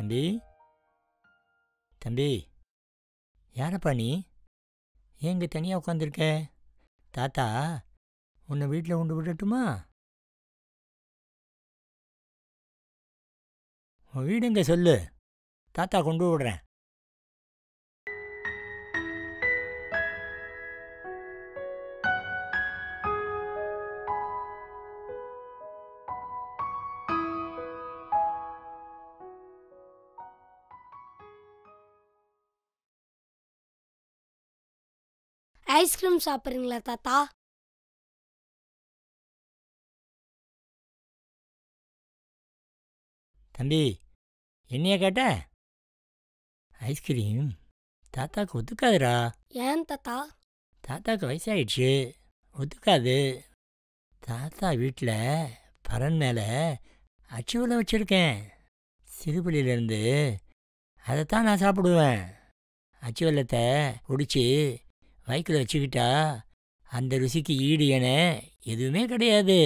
தம்பி தம்பி, யாரப்பா நீ? ஏன் இங்கே தனியாக உட்காந்துருக்க? தாத்தா உன்னை வீட்டில் கொண்டு விடட்டுமா? உன் வீடு இங்கே சொல்லு, தாத்தா கொண்டு விடுறேன். ஐஸ்கிரீம் சாப்பிட்றீங்களா தாத்தா? தம்பி, என்னைய கேட்ட? ஐஸ்கிரீம் தாத்தாக்கு ஒத்துக்காதுடா. ஏன் தாத்தா? தாத்தாக்கு வயசாயிடுச்சு, ஒத்துக்காது. தாத்தா வீட்டில் பரன் மேலே அச்சு வெல்லம் வச்சுருக்கேன். சிறுபிள்ளையிலேருந்து அதைத்தான் நான் சாப்பிடுவேன். அச்சு வெல்லத்தை குடிச்சு வயிற்றில் வச்சுக்கிட்டா அந்த ருசிக்கு ஈடு என எதுவுமே கிடையாது.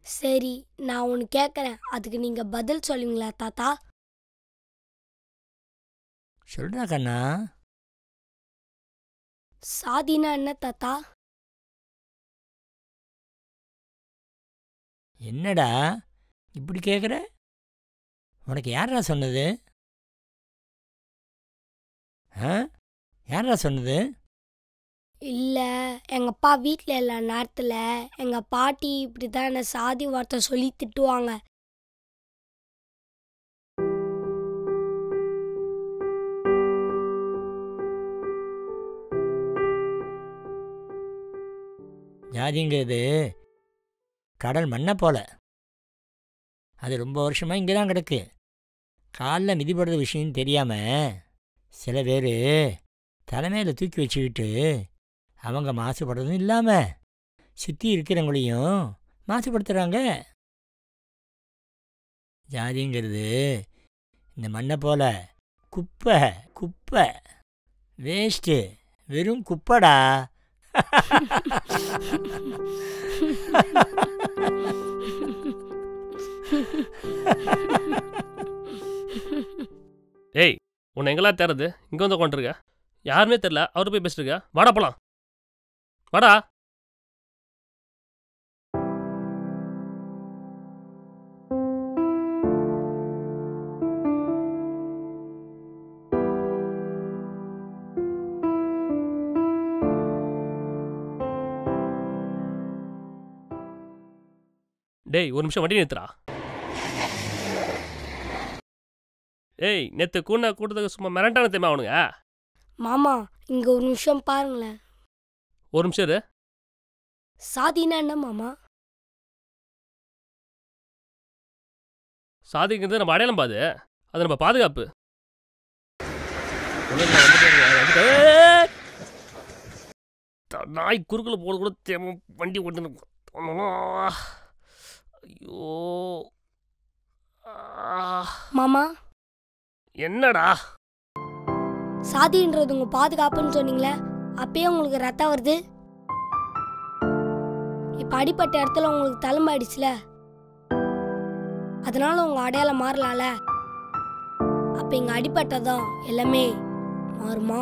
சரி, நான் ஒன்று கேட்குறேன், அதுக்கு நீங்கள் பதில் சொல்லுவீங்களா தாத்தா? சொல்றா கண்ணா. சாதினா என்ன தாத்தா? என்னடா இப்படி கேட்குற? உனக்கு யாரா சொன்னது? யாரா சொன்னது? இல்லை, எங்கள் அப்பா வீட்டில் எல்லா நேரத்தில் எங்கள் பாட்டி இப்படி தான் என்னை சாதி வார்த்தை சொல்லி திட்டுவாங்க. ஜாதிங்கிறது கடல் மண்ணை போல. அது ரொம்ப வருஷமாக இங்கே தான் கிடக்கு. காலில் மிதிப்படுற விஷயம் தெரியாமல் சில பேர் தலைமையில் தூக்கி வச்சுக்கிட்டு அவங்க மாசுபடுறதும் இல்லாமல் சுற்றி இருக்கிறவங்களையும் மாசுபடுத்துகிறாங்க. ஜாதிங்கிறது இந்த மண்ணை போல குப்பை குப்பை, வேஸ்ட்டு, வெறும் குப்பைடா. ஏய், உன்னை எங்கெல்லாம் தேர்றது? இங்கே வந்து உட்காந்துருக்க, யாருமே தெரில, அவரு போய் பேசிட்டு இருக்க. வாடா போலாம், வாடா. டேய், ஒரு நிமிஷம் வண்டி நிறுத்துறா. ஏய், நேற்று கூட்டத்துக்கு சும்மா மிரண்டான தெரியுமா அவனுங்க? மாமா, இங்கே ஒரு நிமிஷம் பாருங்களேன். ஒரு நிமிஷம் இரு. சாதினா என்ன மாமா? சாதிக்கிறது நம்ம அடையாளம் பாது, அது நம்ம பாதுகாப்பு. நாய் குறுக்கில் போட கூட தேவை வண்டி ஓட்டு. ஐயோ மாமா, என்னடா? சாதின்றது உங்க பாதுகாப்புன்னு சொன்னீங்களே, அப்பயே உங்களுக்கு ரத்தம் வருது. இப்ப அடிப்பட்ட இடத்துல உங்களுக்கு தலைமை ஆயிடுச்சுல, அதனால உங்க அடையாளம் மாறலாம்ல. அப்ப இங்க அடிப்பட்டதான் எல்லாமே மாறுமா?